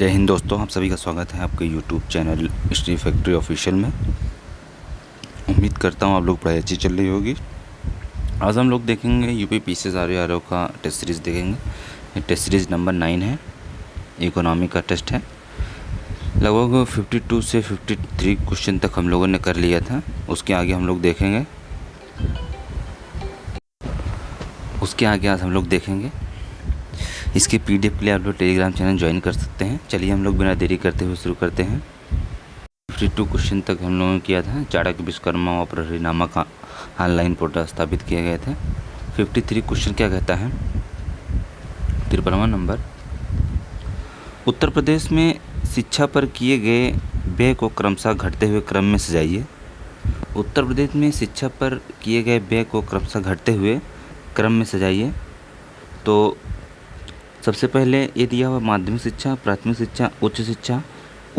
जय हिंद दोस्तों, आप सभी का स्वागत है आपके यूट्यूब चैनल स्ट्री फैक्ट्री ऑफिशियल में। उम्मीद करता हूँ आप लोग पढ़ाई अच्छी चल रही होगी। आज हम लोग देखेंगे यूपी पीसीएस आर का टेस्ट सीरीज़ देखेंगे। ये टेस्ट सीरीज़ नंबर 9 है, इकोनॉमी का टेस्ट है। लगभग 52 से 53 क्वेश्चन तक हम लोगों ने कर लिया था। उसके आगे हम लोग देखेंगे आज हम लोग देखेंगे। इसके पीडीएफ के लिए आप लोग टेलीग्राम चैनल ज्वाइन कर सकते हैं। चलिए हम लोग बिना देरी करते हुए शुरू करते हैं। 52 क्वेश्चन तक हम लोगों ने किया था। चाणक्य विश्वकर्मा और प्रहरी नामक ऑनलाइन पोर्टल स्थापित किए गए थे। 53 क्वेश्चन क्या कहता है? 53वां नंबर, उत्तर प्रदेश में शिक्षा पर किए गए व्यय को क्रमशः घटते हुए क्रम में सजाइए। उत्तर प्रदेश में शिक्षा पर किए गए व्यय को क्रमशः घटते हुए क्रम में सजाइए। तो सबसे पहले ये दिया हुआ माध्यमिक शिक्षा, प्राथमिक शिक्षा, उच्च शिक्षा,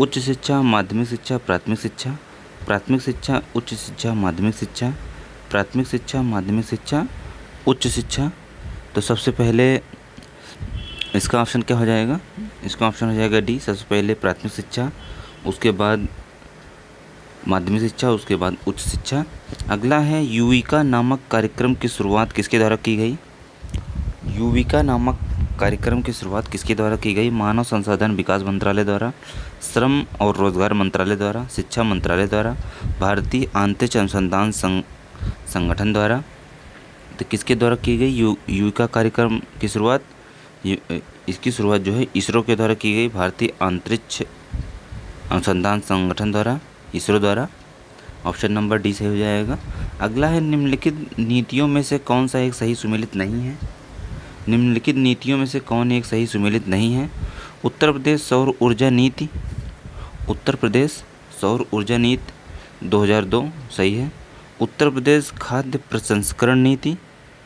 उच्च शिक्षा, माध्यमिक शिक्षा, प्राथमिक शिक्षा, प्राथमिक शिक्षा, उच्च शिक्षा, माध्यमिक शिक्षा, प्राथमिक शिक्षा, माध्यमिक शिक्षा, उच्च शिक्षा। तो सबसे पहले इसका ऑप्शन क्या हो जाएगा? इसका ऑप्शन हो जाएगा डी। सबसे पहले प्राथमिक शिक्षा, उसके बाद माध्यमिक शिक्षा, उसके बाद उच्च शिक्षा। अगला है युविका नामक कार्यक्रम की शुरुआत किसके द्वारा की गई? युविका नामक कार्यक्रम की शुरुआत किसके द्वारा की गई? मानव संसाधन विकास मंत्रालय द्वारा, श्रम और रोजगार मंत्रालय द्वारा, शिक्षा मंत्रालय द्वारा, भारतीय अंतरिक्ष अनुसंधान संगठन द्वारा। तो किसके द्वारा की गई युविका कार्यक्रम की शुरुआत? इसकी शुरुआत जो है इसरो के द्वारा की गई, भारतीय अंतरिक्ष अनुसंधान संगठन द्वारा, इसरो द्वारा। ऑप्शन नंबर डी सही हो जाएगा। अगला है निम्नलिखित नीतियों में से कौन सा एक सही सुमेलित नहीं है? निम्नलिखित नीतियों में से कौन एक सही सुमेलित नहीं है? उत्तर प्रदेश सौर ऊर्जा नीति, उत्तर प्रदेश सौर ऊर्जा नीति 2002 सही है। उत्तर प्रदेश खाद्य प्रसंस्करण नीति,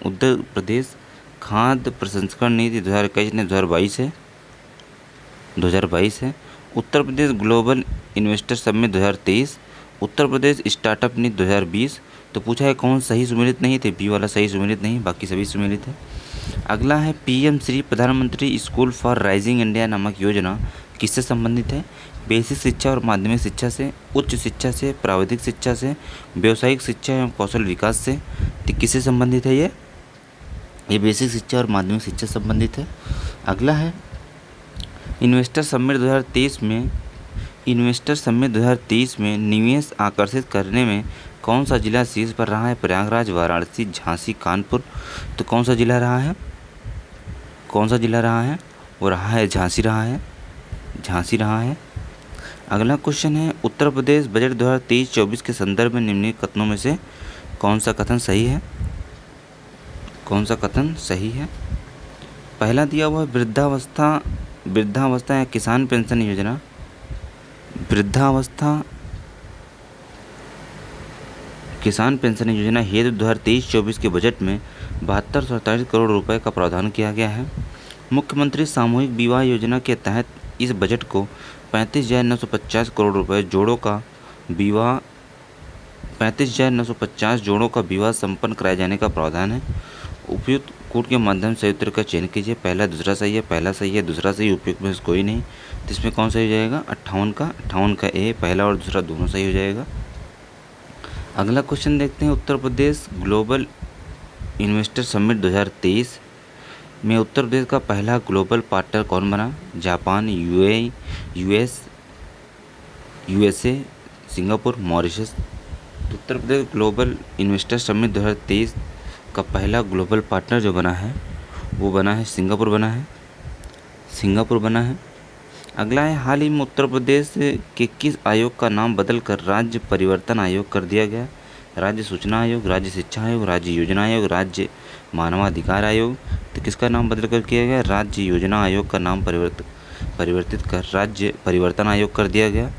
उत्तर प्रदेश खाद्य प्रसंस्करण नीति 2021 ने 2022 है, 2022 है। उत्तर Pradesh global investor summit 2023, Uttar Pradesh startup नीति 2020। तो पूछा है कौन सही सुमेलित नहीं थे? बी वाला सही सुमेलित नहीं, बाकी सभी सुमेलित है। अगला है पीएम श्री प्रधानमंत्री स्कूल फॉर राइजिंग इंडिया नामक योजना किससे संबंधित है? बेसिक शिक्षा और माध्यमिक शिक्षा से, उच्च शिक्षा से, प्राविधिक शिक्षा से, व्यावसायिक शिक्षा एवं कौशल विकास से। तो किससे संबंधित है ये बेसिक शिक्षा और माध्यमिक शिक्षा संबंधित है। अगला है इन्वेस्टर समिट 2023 में निवेश आकर्षित करने में कौन सा जिला शीर्ष पर रहा है? प्रयागराज, वाराणसी, झांसी, कानपुर। तो कौन सा जिला रहा है? कौन सा जिला रहा है? वो रहा है झांसी, रहा है झांसी रहा है। अगला क्वेश्चन है उत्तर प्रदेश बजट 2023-24 के संदर्भ में निम्नलिखित कथनों में से कौन सा कथन सही है? कौन सा कथन सही है? पहला दिया हुआ वृद्धावस्था या किसान पेंशन योजना, वृद्धावस्था किसान पेंशन योजना हेतु 2023-24 के बजट में 7247 करोड़ रुपए का प्रावधान किया गया है। मुख्यमंत्री सामूहिक विवाह योजना के तहत इस बजट को 35,950 करोड़ रुपए जोड़ों का विवाह 35,950 जोड़ों का विवाह संपन्न कराए जाने का प्रावधान है। उपयुक्त कोड के माध्यम से उत्तर का चयन कीजिए। पहला दूसरा सही है, पहला सही है, दूसरा सही, उपयुक्त में से कोई नहीं। तो इसमें कौन सही हो जाएगा? 58 का ए, पहला और दूसरा दोनों सही हो जाएगा। अगला क्वेश्चन देखते हैं उत्तर प्रदेश ग्लोबल इन्वेस्टर समिट 2023 में उत्तर प्रदेश का पहला ग्लोबल पार्टनर कौन बना? Japan, USA, Singapore, Mauritius. Uttar Pradesh global investor summit 2023 का पहला ग्लोबल पार्टनर जो बना है वो बना है सिंगापुर बना है। अगला है हाल ही में उत्तर प्रदेश के किस आयोग का नाम बदलकर राज्य परिवर्तन आयोग कर दिया गया? राज्य सूचना आयोग, राज्य शिक्षा आयोग, राज्य योजना आयोग, राज्य मानवाधिकार आयोग। तो किसका नाम बदल कर किया गया? राज्य योजना आयोग का नाम परिवर्तित कर राज्य परिवर्तन आयोग कर दिया गया।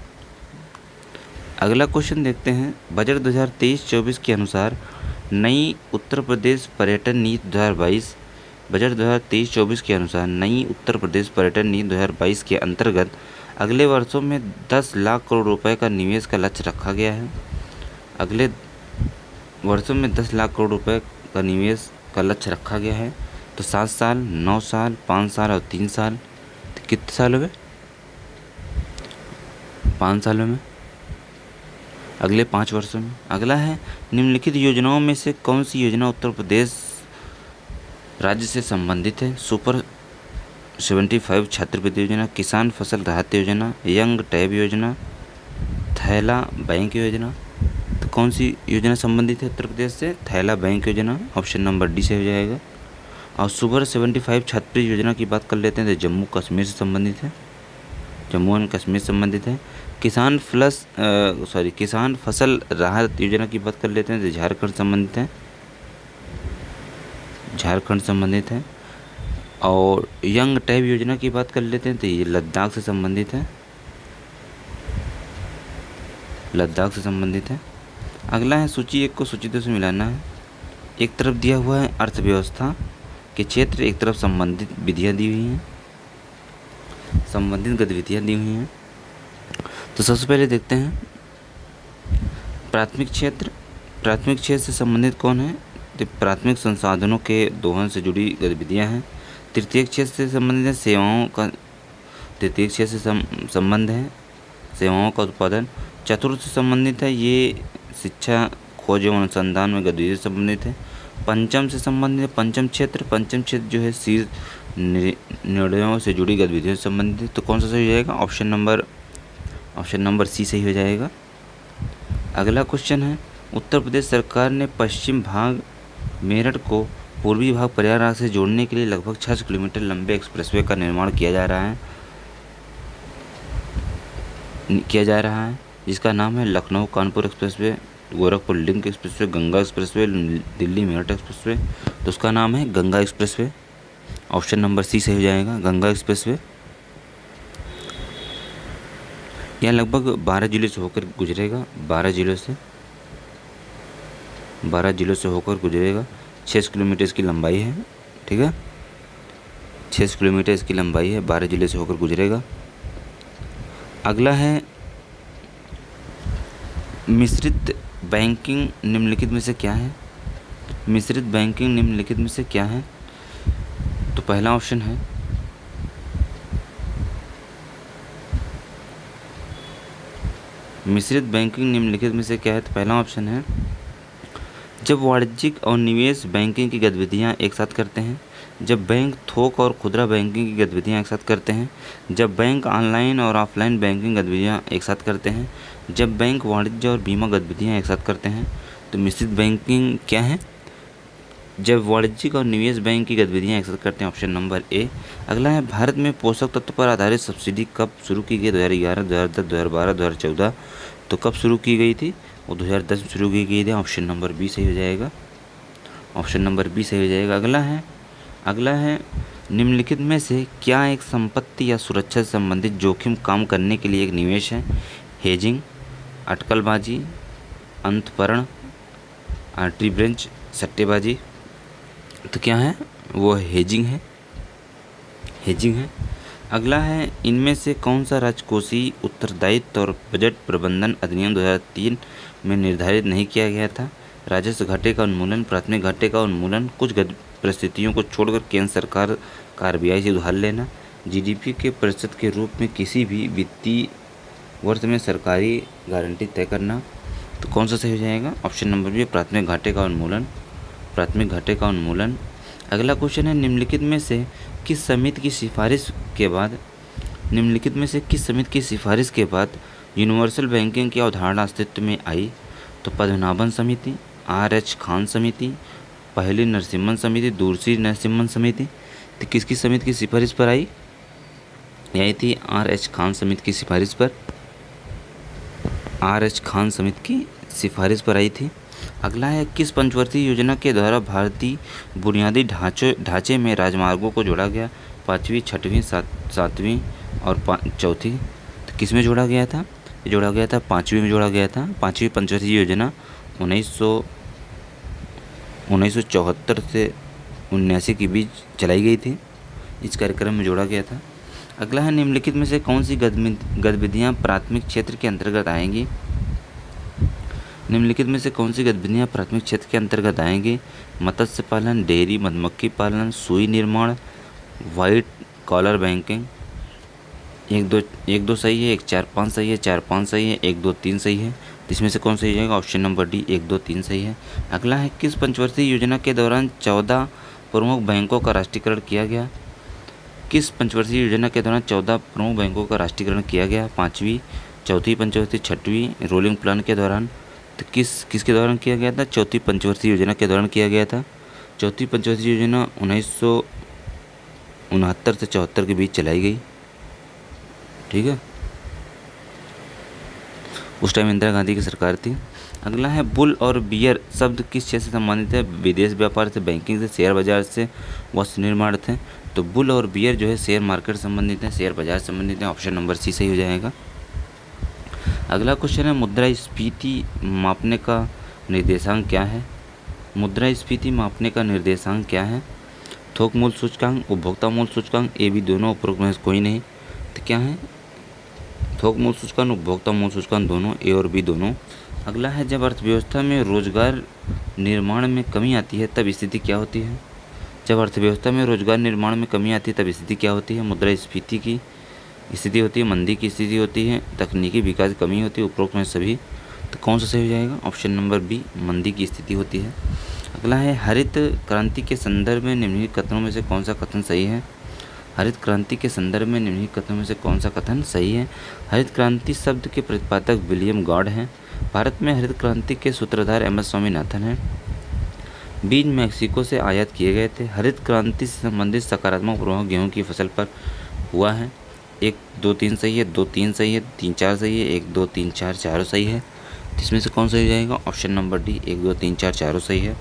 अगला क्वेश्चन देखते हैं बजट 2023-24 के अनुसार नई उत्तर प्रदेश पर्यटन नीति 2022, बजट 2023-24 के अनुसार नई उत्तर प्रदेश पर्यटन नीति 2022 के अंतर्गत अगले वर्षों में 10 लाख करोड़ रुपए का निवेश का लक्ष्य रखा गया है। अगले वर्षों में 10 लाख करोड़ रुपए का निवेश का लक्ष्य रखा गया है। तो 7 साल, 9 साल, 5 साल और 3 साल। तो कितने साल हुए? 5 सालों में, अगले 5 वर्षों में। अगला है निम्नलिखित योजनाओं में से कौन सी योजना उत्तर प्रदेश राज्य से संबंधित है? सुपर 75 छात्रवृत्ति योजना, किसान फसल राहत योजना, यंग टैब योजना, थैला बैंक योजना। तो कौन सी योजना संबंधित है उत्तर प्रदेश से? थैला बैंक योजना, ऑप्शन नंबर डी से हो जाएगा। और सुपर 75 छात्रवृत्ति योजना की बात कर लेते हैं तो जम्मू कश्मीर से संबंधित है, जम्मू एंड कश्मीर से संबंधित है। किसान फसल राहत योजना की बात कर लेते हैं तो झारखंड संबंधित है, झारखंड संबंधित है। और यंग टैब योजना की बात कर लेते हैं तो ये लद्दाख से संबंधित है, लद्दाख से संबंधित है। अगला है सूची 1 को सूची 2 से मिलाना है। एक तरफ दिया हुआ है अर्थव्यवस्था के क्षेत्र, एक तरफ संबंधित विधियाँ दी हुई हैं, संबंधित गतिविधियाँ दी हुई हैं। तो सबसे पहले देखते हैं प्राथमिक क्षेत्र। प्राथमिक क्षेत्र से संबंधित कौन है? तो प्राथमिक संसाधनों के दोहन से जुड़ी गतिविधियाँ हैं। तृतीयक क्षेत्र से संबंधित है सेवाओं का, तृतीयक क्षेत्र से संबंध है सेवाओं का उत्पादन। चतुर्थ से संबंधित है ये शिक्षा खोज एवं अनुसंधान में गतिविधियों से संबंधित है। पंचम से संबंधित है पंचम क्षेत्र, पंचम क्षेत्र जो है शीर्ष निर्णयों से जुड़ी गतिविधियों से संबंधित है। तो कौन सा सही हो जाएगा? ऑप्शन नंबर सी सही हो जाएगा। अगला क्वेश्चन है उत्तर प्रदेश सरकार ने पश्चिम भाग मेरठ को पूर्वी भाग प्रयागराज से जोड़ने के लिए लगभग 6 किलोमीटर लंबे एक्सप्रेसवे का निर्माण किया जा रहा है जिसका नाम है Lucknow Kanpur expressway, Gorakhpur link expressway, Ganga expressway, Delhi Meerut expressway. तो उसका नाम है Ganga expressway, option number C सही हो जाएगा, गंगा एक्सप्रेसवे। यह लगभग 12 जिलों से होकर गुजरेगा, 12 जिलों से होकर गुजरेगा। 6 किलोमीटर इसकी लंबाई है, ठीक है, 6 किलोमीटर इसकी लंबाई है, 12 जिले से होकर गुजरेगा। अगला है मिश्रित बैंकिंग निम्नलिखित में से क्या है? मिश्रित बैंकिंग निम्नलिखित में से क्या है? तो पहला ऑप्शन है मिश्रित बैंकिंग निम्नलिखित में से क्या है? तो पहला ऑप्शन है जब वाणिज्यिक और निवेश बैंकिंग की गतिविधियां एक साथ करते हैं, जब बैंक थोक और खुदरा बैंकिंग की गतिविधियां एक साथ करते हैं, जब बैंक ऑनलाइन और ऑफलाइन बैंकिंग गतिविधियां एक साथ करते हैं, जब बैंक वाणिज्य और बीमा गतिविधियां एक साथ करते हैं। तो मिश्रित बैंकिंग क्या है? जब वाणिज्यिक और निवेश बैंक की गतिविधियां एक साथ करते हैं, ऑप्शन नंबर ए। अगला है भारत में पोषक तत्व पर आधारित सब्सिडी कब शुरू की गई? 2011, 2010, 2012, 2014। तो कब शुरू की गई थी? वो 2010 में शुरू की गई थी, ऑप्शन नंबर बी सही हो जाएगा, ऑप्शन नंबर बी सही हो जाएगा। अगला है निम्नलिखित में से क्या एक संपत्ति या सुरक्षा से संबंधित जोखिम काम करने के लिए एक निवेश है? हेजिंग, अटकलबाजी, अंतःकरण, आर्बिट्रेज, सट्टेबाजी। तो क्या है? वो हेजिंग है। अगला है इनमें से कौन सा राजकोषीय उत्तरदायित्व और बजट प्रबंधन अधिनियम 2003 में निर्धारित नहीं किया गया था? राजस्व घाटे का उन्मूलन, प्राथमिक घाटे का उन्मूलन, कुछ परिस्थितियों को छोड़कर केंद्र सरकार का आरबीआई से उधार लेना, जीडीपी के प्रतिशत के रूप में किसी भी वित्तीय वर्ष में सरकारी गारंटी तय करना। तो कौन सा सही हो जाएगा? ऑप्शन नंबर बी, प्राथमिक घाटे का उन्मूलन। अगला क्वेश्चन है निम्नलिखित में से किस समिति की सिफारिश के बाद यूनिवर्सल बैंकिंग की अवधारणा अस्तित्व में आई? तो पद्मनाभन समिति, आर.एच. खान समिति, पहली नरसिम्हन समिति, दूसरी नरसिम्हन समिति। तो किसकी समिति की सिफारिश पर आई? यही थी आर.एच. खान समिति की सिफारिश पर आई थी। अगला है किस पंचवर्षीय योजना के द्वारा भारतीय बुनियादी ढांचे में राजमार्गों को जोड़ा गया? 5वीं, 6वीं, 7वीं और चौथी। तो किस में जोड़ा गया था? ये जोड़ा गया था 5वीं में जोड़ा गया था। 5वीं पंचवर्षीय योजना 1974 से 79 के बीच चलाई गई थी, इस कार्यक्रम में जोड़ा गया था। अगला है निम्नलिखित में से कौन सी गतिविधियाँ प्राथमिक क्षेत्र के अंतर्गत आएंगी? निम्नलिखित में से कौन सी गतिविधियाँ प्राथमिक क्षेत्र के अंतर्गत आएंगी? मत्स्य पालन, डेयरी, मधुमक्खी पालन, सुई निर्माण, वाइट कॉलर बैंकिंग। एक दो सही है, एक 4 5 सही है, 4 5 सही है, 1 2 3 सही है। तो इसमें से कौन सही हो जाएगा? ऑप्शन नंबर डी 1 2 3 सही है। अगला है, किस पंचवर्षीय योजना के दौरान 14 प्रमुख बैंकों का राष्ट्रीयकरण किया गया? किस पंचवर्षीय योजना के दौरान 14 प्रमुख बैंकों का राष्ट्रीयकरण किया गया? पाँचवीं, चौथी पंचवर्षीय, छठवीं रोलिंग प्लान के दौरान? तो किसके दौरान किया गया था? चौथी पंचवर्षीय योजना के दौरान किया गया था। चौथी पंचवर्षीय योजना 1969 से 74 के बीच चलाई गई। ठीक है, उस टाइम इंदिरा गांधी की सरकार थी। अगला है, बुल और बियर शब्द किस क्षेत्र से संबंधित है? विदेश व्यापार से, बैंकिंग से, शेयर बाजार से, वस्त्र निर्माण थे। तो बुल और बियर जो है शेयर मार्केट संबंधित है, शेयर बाजार संबंधित है। ऑप्शन नंबर सी सही हो जाएगा। अगला क्वेश्चन है, मुद्रास्फीति मापने का निर्देशांक क्या है? मुद्रास्फीति मापने का निर्देशांक क्या है? थोक मूल्य सूचकांक, उपभोक्ता मूल्य सूचकांक, ए बी दोनों, उपरोक्त में से कोई नहीं। तो क्या है? थोक मूल्य सूचकांक, उपभोक्ता मूल्य सूचकांक दोनों, ए और बी दोनों। अगला है, जब अर्थव्यवस्था में रोजगार निर्माण में कमी आती है तब स्थिति क्या होती है? जब अर्थव्यवस्था में रोजगार निर्माण में कमी आती है तब स्थिति क्या होती है? मुद्रास्फीति की स्थिति होती है, मंदी की स्थिति होती है, तकनीकी विकास की कमी होती है, उपरोक्त में सभी। तो कौन सा सही हो जाएगा? ऑप्शन नंबर बी मंदी की स्थिति होती है। अगला है, हरित क्रांति के संदर्भ में निम्नलिखित कथनों में से कौन सा कथन सही है? हरित क्रांति के संदर्भ में निम्नलिखित कथनों में से कौन सा कथन सही है? हरित क्रांति शब्द के प्रतिपादक विलियम गॉड हैं। भारत में हरित क्रांति के सूत्रधार एम एस स्वामीनाथन हैं। बीज मैक्सिको से आयात किए गए थे। हरित क्रांति से संबंधित सकारात्मक प्रभाव गेहूं की फसल पर हुआ है। 1 2 3 सही है, 2 3 सही है, 3 4 सही है, 1 2 3 4 चारों सही है। इसमें से कौन सही हो जाएगा? ऑप्शन नंबर डी 1 2 3 4 चारों सही है।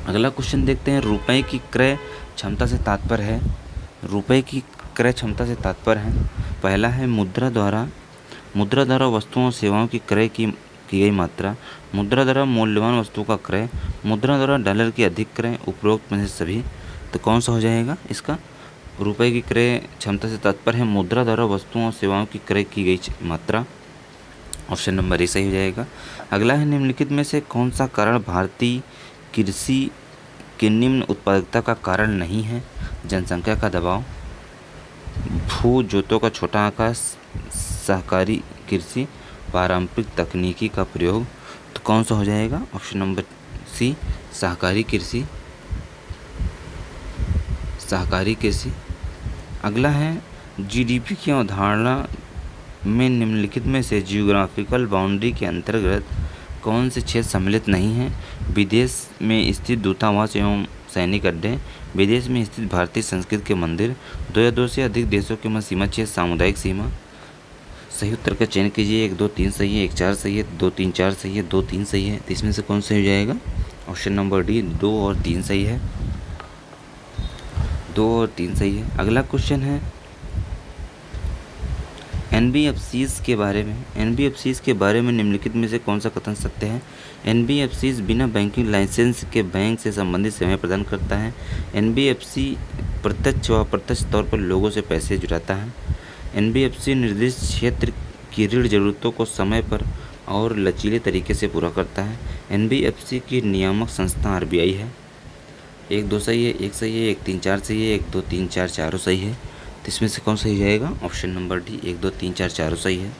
अगला क्वेश्चन देखते हैं, रुपए की क्रय क्षमता से तात्पर्य है। रुपए की क्रय क्षमता से तात्पर्य है, पहला है मुद्रा द्वारा वस्तुओं और सेवाओं की क्रय की गई मात्रा, मुद्रा द्वारा मूल्यवान वस्तुओं का क्रय, मुद्रा द्वारा डॉलर की अधिक क्रय, उपरोक्त में से सभी। तो कौन सा हो जाएगा इसका? रुपए की क्रय क्षमता से तात्पर्य है मुद्रा द्वारा वस्तुओं और सेवाओं की क्रय की गई मात्रा। ऑप्शन नंबर ए सही हो जाएगा। अगला है, निम्नलिखित में से कौन सा कारण भारतीय कृषि की निम्न उत्पादकता का कारण नहीं है? जनसंख्या का दबाव, भू जोतों का छोटा आकार, सहकारी कृषि, पारंपरिक तकनीकी का प्रयोग। तो कौन सा हो जाएगा? ऑप्शन नंबर सी सहकारी कृषि। अगला है, जीडीपी की अवधारणा में निम्नलिखित में से जियोग्राफिकल बाउंड्री के अंतर्गत कौन से क्षेत्र सम्मिलित नहीं हैं? विदेश में स्थित दूतावास एवं सैनिक अड्डे, विदेश में स्थित भारतीय संस्कृति के मंदिर, 2 या 2 से अधिक देशों के मध्य सीमा क्षेत्र, सामुदायिक सीमा। सही उत्तर का चयन कीजिए। 1 2 3 सही है, 1 4 सही है, 2 3 4 सही है, 2 3 सही है। तो इसमें से कौन सही हो जाएगा? ऑप्शन नंबर डी 2 और 3 सही है, 2 और 3 सही है। अगला क्वेश्चन है, एनबीएफसीज के बारे में निम्नलिखित में से कौन सा कथन सत्य है? एनबीएफसीज बिना बैंकिंग लाइसेंस के बैंक से संबंधित सेवाएं प्रदान करता है। एनबीएफसी प्रत्यक्ष व अप्रत्यक्ष तौर पर लोगों से पैसे जुटाता है। एनबीएफसी निर्दिष्ट क्षेत्र की ऋण जरूरतों को समय पर और लचीले तरीके से पूरा करता है। एनबीएफसी की नियामक संस्था आरबीआई है। 1 2 सही है, 1 सही है, 1 3 4 सही है, 1 2 3 4 चारों सही है। तो इसमें से कौन सही जाएगा? ऑप्शन नंबर डी 1 2 3 4 चारों सही है।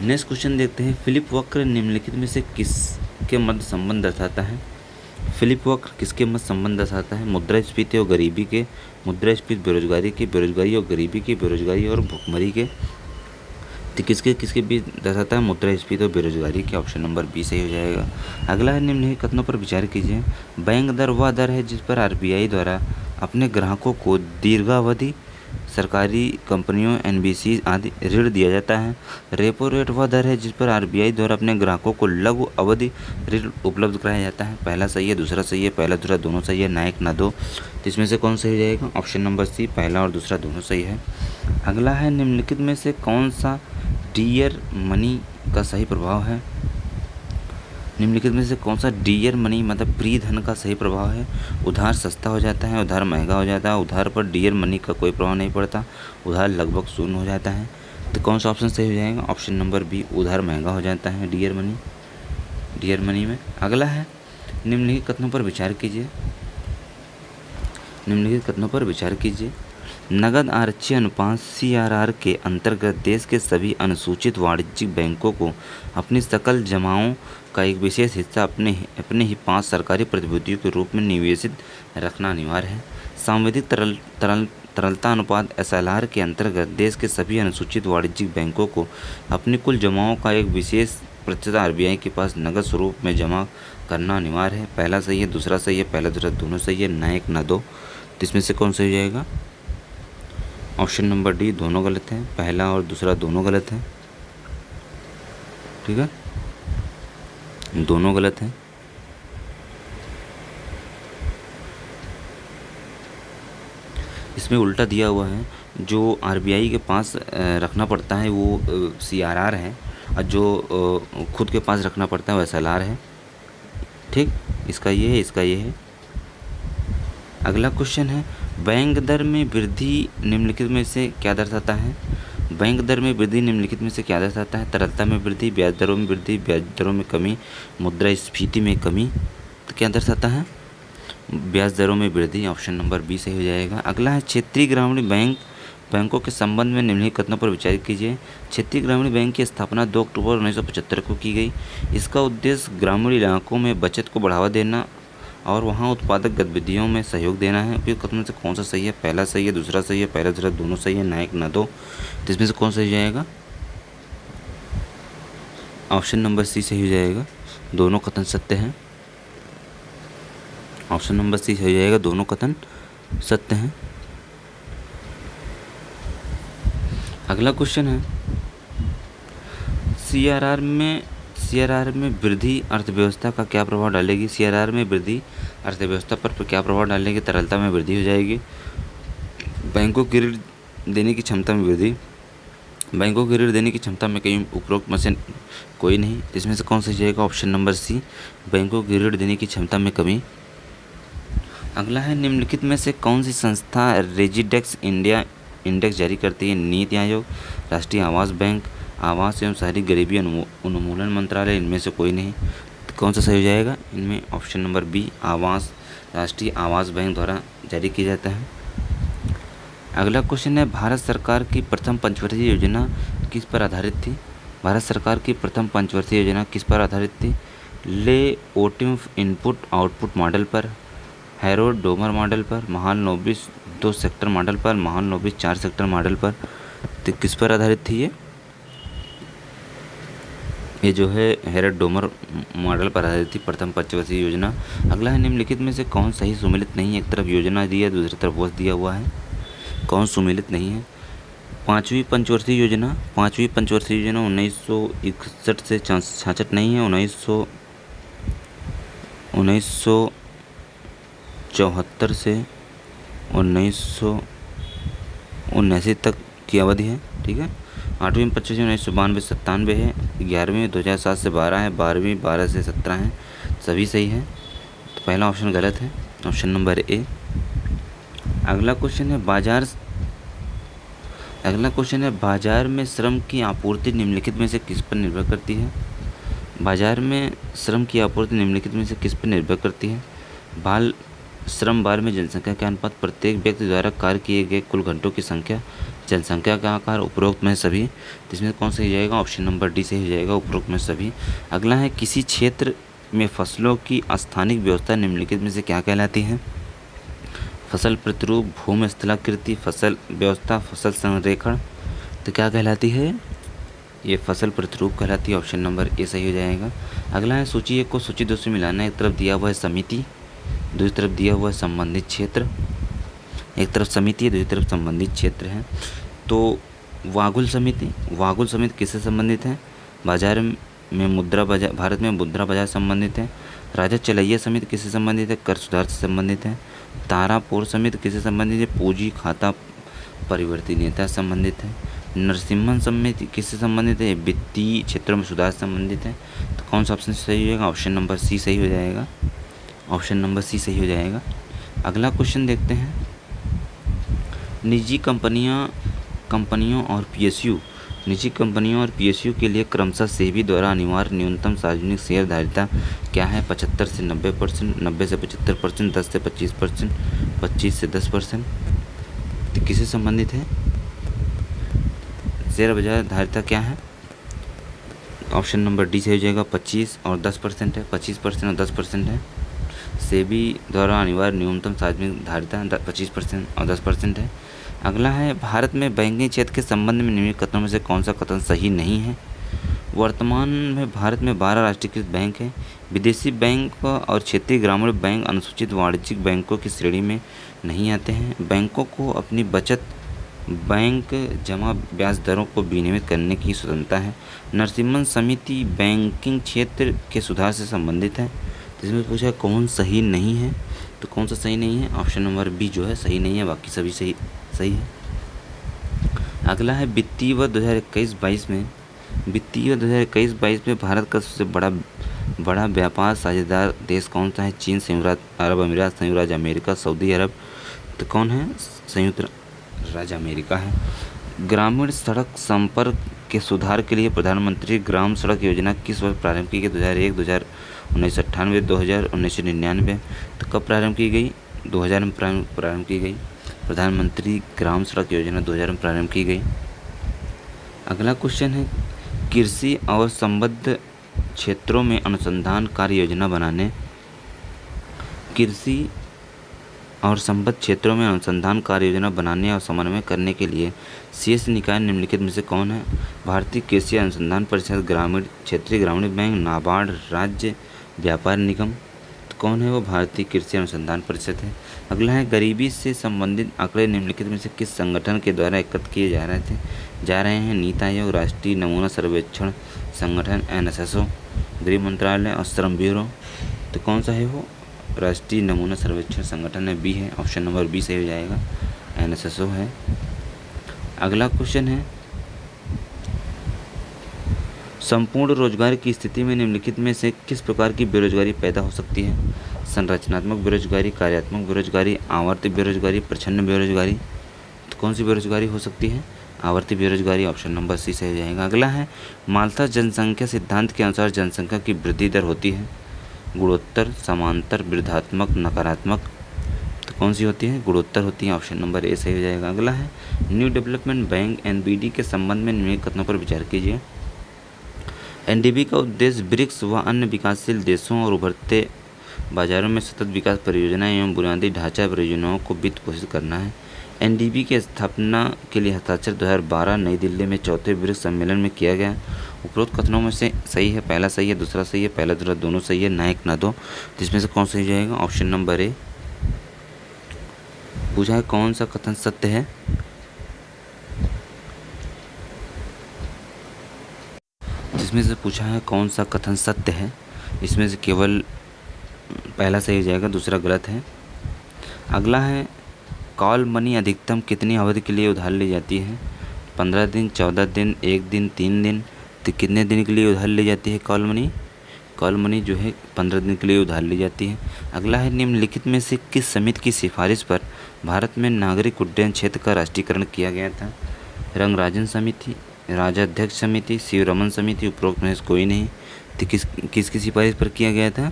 नेक्स्ट क्वेश्चन देखते हैं, फिलिप वक्र निम्नलिखित में से किसके मध्य संबंध दर्शाता है? फिलिप वक्र किसके मध्य संबंध दर्शाता है? मुद्रास्फीति और गरीबी के, मुद्रास्फीति बेरोजगारी के, बेरोजगारी और गरीबी के, बेरोजगारी और भुखमरी के। तो किसके बीच दर्शाता है? मुद्रास्फीति और बेरोजगारी के। ऑप्शन नंबर बी सही हो जाएगा। अगला है, निम्नलिखित कथनों पर विचार कीजिए। बैंक दर वह दर है जिस पर आरबीआई द्वारा अपने ग्राहकों को दीर्घावधि सरकारी कंपनियों, एनबीसी आदि ऋण दिया जाता है। रेपो रेट वह दर है जिस पर आरबीआई द्वारा अपने ग्राहकों को लघु अवधि ऋण उपलब्ध कराया जाता है। पहला सही है, दूसरा सही है, पहला दूसरा दोनों सही है, ना एक ना दो। तो इसमें से कौन सही हो जाएगा? ऑप्शन नंबर सी पहला और दूसरा दोनों सही है। अगला है, निम्नलिखित में से कौन सा डियर मनी का सही प्रभाव है? निम्नलिखित में से कौन सा डियर मनी मतलब प्री धन का सही प्रभाव है? उधार सस्ता हो जाता है, उधार महंगा हो जाता है, उधार पर डियर मनी का कोई प्रभाव नहीं पड़ता, उधार लगभग शून्य हो जाता है। तो कौन सा ऑप्शन सही हो जाएगा? ऑप्शन नंबर बी उधार महंगा हो जाता है डियर मनी में। अगला है, निम्नलिखित कथनों पर विचार कीजिए। नगद आरक्षी अनुपात CRR के अंतर्गत देश के सभी अनुसूचित वाणिज्यिक बैंकों को अपनी सकल जमाओं का एक विशेष हिस्सा अपने ही 5 सरकारी प्रतिभूतियों के रूप में निवेशित रखना अनिवार्य है। सांविधिक तरलता अनुपात SLR के अंतर्गत देश के सभी अनुसूचित वाणिज्यिक बैंकों को अपनी कुल जमाओं का एक विशेष प्रतिशत RBI के पास नगद स्वरूप में जमा करना अनिवार्य है। पहला सही है, दूसरा सही है, पहला दूसरा दोनों सही है, ना एक ना दो। तो इसमें से कौन सही हो जाएगा? ऑप्शन नंबर डी, दोनों गलत है। पहला और दूसरा दोनों गलत है। ठीक है, दोनों गलत हैं। इसमें उल्टा दिया हुआ है, जो RBI के पास रखना पड़ता है वो CRR है, और जो खुद के पास रखना पड़ता है वो SLR है। ठीक, इसका ये है, इसका ये है। अगला क्वेश्चन है, बैंक दर में वृद्धि निम्नलिखित में से क्या दर्शाता है? बैंक दर में वृद्धि निम्नलिखित में से क्या दर्शाता है? तरलता में वृद्धि, ब्याज दरों में वृद्धि, ब्याज दरों में कमी, मुद्रास्फीति में कमी। तो क्या दर्शाता है? ब्याज दरों में वृद्धि। ऑप्शन नंबर बी सही हो जाएगा। अगला है, क्षेत्रीय ग्रामीण बैंकों के संबंध में निम्नलिखित कथनों पर विचार कीजिए। क्षेत्रीय ग्रामीण बैंक की स्थापना 2 अक्टूबर 1975 को की गई। इसका उद्देश्य ग्रामीण इलाकों में बचत को बढ़ावा देना और वहाँ उत्पादक गतिविधियों में सहयोग देना है। उपयुक्त कथनों से कौन सा सही है? पहला सही है, दूसरा सही है, पहला दूसरा दोनों सही है, ना एक ना दो। तो इसमें से कौन सही हो जाएगा? ऑप्शन नंबर सी सही हो जाएगा, दोनों कथन सत्य हैं। ऑप्शन नंबर सी सही हो जाएगा, दोनों कथन सत्य हैं। अगला क्वेश्चन है, CRR में वृद्धि अर्थव्यवस्था का क्या प्रभाव डालेगी? CRR में वृद्धि अर्थव्यवस्था पर क्या प्रभाव डालेगी? तरलता में वृद्धि हो जाएगी, बैंकों की ऋण देने की क्षमता में वृद्धि, बैंकों की ऋण देने की क्षमता में कहीं उपरोक्त में से कोई नहीं। इसमें से कौन सा जाएगा? ऑप्शन नंबर सी, बैंकों की ऋण देने की क्षमता में कमी। अगला है, निम्नलिखित में से कौन सी संस्था रेजिडेक्स इंडिया इंडेक्स जारी करती है? नीति आयोग, राष्ट्रीय आवास बैंक, आवास एवं शहरी गरीबी उन्मूलन मंत्रालय। इनमें से कोई नहीं। तो कौन सा सही हो जाएगा? इनमें ऑप्शन नंबर बी, आवास, राष्ट्रीय आवास बैंक द्वारा जारी किया जाता है। अगला क्वेश्चन है, भारत सरकार की प्रथम पंचवर्षीय योजना किस पर आधारित थी? भारत सरकार की प्रथम पंचवर्षीय योजना किस पर आधारित थी? ले ओटिम इनपुट आउटपुट मॉडल पर, हैरोल्ड डोमर मॉडल पर, महालनोबिस 2 सेक्टर मॉडल पर, महालनोबिस 4 सेक्टर मॉडल पर। तो किस पर आधारित थी ये जो है हैरोल्ड डोमर मॉडल पर आधारित थी प्रथम पंचवर्षीय योजना। अगला है, निम्नलिखित में से कौन सही सुमेलित नहीं है? एक तरफ योजना दी है, दूसरी तरफ वर्ष दिया हुआ है, कौन सुमेलित नहीं है? पाँचवीं पंचवर्षीय योजना 1961 से 66 नहीं है, 1974 से 1979 तक की अवधि है। ठीक है, 8वीं 25 1992 है, 11वीं 2007 से 12 है, 12वीं 12 से 17 है। सभी सही है, तो पहला ऑप्शन गलत है, ऑप्शन नंबर ए। अगला क्वेश्चन है, बाजार में श्रम की आपूर्ति निम्नलिखित में से किस पर निर्भर करती है? बाजार में श्रम की आपूर्ति निम्नलिखित में से किस पर निर्भर करती है? श्रम बार में जनसंख्या के अनुपात, प्रत्येक व्यक्ति द्वारा कार्य किए गए कुल घंटों की संख्या, जनसंख्या का आकार, उपरोक्त में सभी। इसमें कौन सही जाएगा? ऑप्शन नंबर डी सही हो जाएगा, उपरोक्त में सभी। अगला है, किसी क्षेत्र में फसलों की स्थानिक व्यवस्था निम्नलिखित में से क्या कहलाती है? फसल प्रतिरूप, भूमि स्थलाकृति, फसल व्यवस्था, फसल संरेखण। तो क्या कहलाती है? ये फसल प्रतिरूप कहलाती है, ऑप्शन नंबर ए सही हो जाएगा। अगला है, सूची 1 को सूची 2 से मिलाना। एक तरफ दिया हुआ है समिति, दूसरी तरफ दिया हुआ है संबंधित क्षेत्र। एक तरफ समिति है, दूसरी तरफ संबंधित क्षेत्र है। तो वागुल समिति किससे संबंधित है? भारत में मुद्रा बाजार संबंधित है। राजस्व चलैया समिति किससे संबंधित है? कर सुधार से संबंधित है। तारापुर समिति किससे संबंधित है? पूंजी खाता परिवर्तनीयता संबंधित है। नरसिम्हन समिति किससे संबंधित है? वित्तीय क्षेत्रों में सुधार से संबंधित है। तो कौन सा ऑप्शन सही होगा? ऑप्शन नंबर सी सही हो जाएगा, ऑप्शन नंबर सी सही हो जाएगा। अगला क्वेश्चन देखते हैं, निजी कंपनियों और PSU के लिए क्रमशः सेबी द्वारा अनिवार्य न्यूनतम सार्वजनिक शेयरधारिता क्या है? 75 से 90%, 90 से 75%, 10 से 25%, 25 से 10%। तो किससे संबंधित है? शेयर बाजार धारिता क्या है? ऑप्शन नंबर डी से हो जाएगा 25 और 10% है, 25% और 10% है। सेबी द्वारा अनिवार्य न्यूनतम सार्वजनिक धारिता 25% और 10% है। अगला है, भारत में बैंकिंग क्षेत्र के संबंध में निम्नलिखित कथनों में से कौन सा कथन सही नहीं है? वर्तमान में भारत में 12 राष्ट्रीयकृत बैंक हैं। विदेशी बैंक और क्षेत्रीय ग्रामीण बैंक अनुसूचित वाणिज्यिक बैंकों की श्रेणी में नहीं आते हैं। बैंकों को अपनी बचत बैंक जमा ब्याज दरों को विनियमित करने की स्वतंत्रता है। नरसिम्हन समिति बैंकिंग क्षेत्र के सुधार से संबंधित है। इसमें पूछा कौन सही नहीं है, तो कौन सा सही नहीं है? ऑप्शन नंबर बी जो है सही नहीं है, बाकी सभी सही है। अगला है, वित्तीय वर्ष 2021-22 में भारत का सबसे बड़ा व्यापार साझेदार देश कौन सा है? चीन, संयुक्त अरब अमीरात, संयुक्त राज्य अमेरिका, सऊदी अरब। तो कौन है? संयुक्त राज्य अमेरिका है। ग्रामीण सड़क संपर्क के सुधार के लिए प्रधानमंत्री ग्राम सड़क योजना किस वर्ष प्रारंभ की गई? 2001, 1998, 2000, 1999। तो कब प्रारंभ की गई? 2000 में प्रारंभ की गई। प्रधानमंत्री ग्राम सड़क योजना 2000 में प्रारंभ की गई। अगला क्वेश्चन है, कृषि और संबद्ध क्षेत्रों में अनुसंधान कार्य योजना बनाने और समन्वय करने के लिए शीर्ष निकाय निम्नलिखित में से कौन है? भारतीय कृषि अनुसंधान परिषद, क्षेत्रीय ग्रामीण बैंक, नाबार्ड, राज्य व्यापार निगम। तो कौन है वो? भारतीय कृषि अनुसंधान परिषद है। अगला है, गरीबी से संबंधित आंकड़े निम्नलिखित में से किस संगठन के द्वारा एकत्र किए जा रहे हैं? नीति आयोग, राष्ट्रीय नमूना सर्वेक्षण संगठन NSSO, गृह मंत्रालय और श्रम ब्यूरो। तो कौन सा है वो? राष्ट्रीय नमूना सर्वेक्षण संगठन है, बी है। ऑप्शन नंबर बी सही हो जाएगा, NSSO है। अगला क्वेश्चन है, संपूर्ण रोजगार की स्थिति में निम्नलिखित में से किस प्रकार की बेरोजगारी पैदा हो सकती है? संरचनात्मक बेरोजगारी, कार्यात्मक बेरोजगारी, आवर्ती बेरोजगारी, प्रच्छन्न बेरोजगारी। तो कौन सी बेरोजगारी हो सकती है? आवर्ती बेरोजगारी। ऑप्शन नंबर सी सही हो जाएगा। अगला है, माल्था जनसंख्या सिद्धांत के अनुसार जनसंख्या की वृद्धि दर होती है गुणोत्तर, समांतर, वृद्धात्मक, नकारात्मक। तो कौन सी होती है? गुणोत्तर होती है। ऑप्शन नंबर ए सही हो जाएगा। अगला है, न्यू डेवलपमेंट बैंक NBD के संबंध में निम्नलिखित कथनों पर विचार कीजिए। NDB का उद्देश्य ब्रिक्स व अन्य विकासशील देशों और उभरते बाजारों में सतत विकास परियोजनाएं एवं बुनियादी ढांचा परियोजनाओं को वित्त पोषित करना है। NDB की स्थापना के लिए हस्ताक्षर 2012 नई दिल्ली में चौथे ब्रिक्स सम्मेलन में किया गया। उपरोक्त कथनों में से सही है? पहला सही है, दूसरा सही है, पहला दूसरा दोनों सही है, ना एक ना दो। जिसमें से कौन सही जाएगा? Option number A. पूछा है कौन सा कथन सत्य है? जिसमें से पूछा है कौन सा कथन सत्य है, इसमें से केवल पहला सही हो जाएगा, दूसरा गलत है। अगला है, कॉल मनी अधिकतम कितनी अवधि के लिए उधार ली जाती है? 15 दिन, 14 दिन, 1 दिन, 3 दिन। तो कितने दिन के लिए उधार ली जाती है कॉल मनी? कॉल मनी जो है 15 दिन के लिए उधार ली जाती है। अगला है, निम्नलिखित में से किस समिति की सिफारिश पर भारत में नागरिक उड्डयन क्षेत्र का राष्ट्रीयकरण किया गया था? रंगराजन समिति, राजाध्यक्ष समिति, शिवरमन समिति। उपरोक्त में से कोई नहीं। तो किसकी सिफारिश पर किया गया था?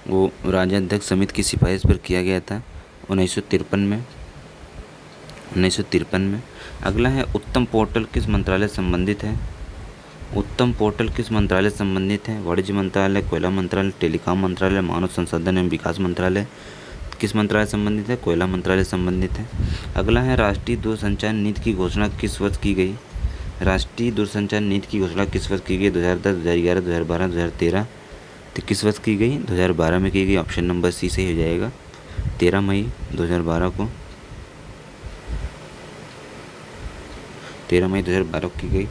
वो राजाध्यक्ष समिति की सिफारिश पर किया गया था 1953 में। अगला है, उत्तम पोर्टल किस मंत्रालय से संबंधित है? उत्तम पोर्टल किस मंत्रालय से संबंधित है? वाणिज्य मंत्रालय, कोयला मंत्रालय, टेलीकॉम मंत्रालय, मानव संसाधन एवं विकास मंत्रालय। किस मंत्रालय से संबंधित है? कोयला मंत्रालय से संबंधित है। अगला है, राष्ट्रीय दूरसंचार नीति की घोषणा किस वर्ष की गई? राष्ट्रीय दूरसंचार नीति की घोषणा किस वर्ष की गई? 2010, 2011, 2012, 2013। तो किस वर्ष की गई? 2012 में की गई। ऑप्शन नंबर सी सही हो जाएगा, 13 मई 2012 को। 13 मई 2012 को की गई।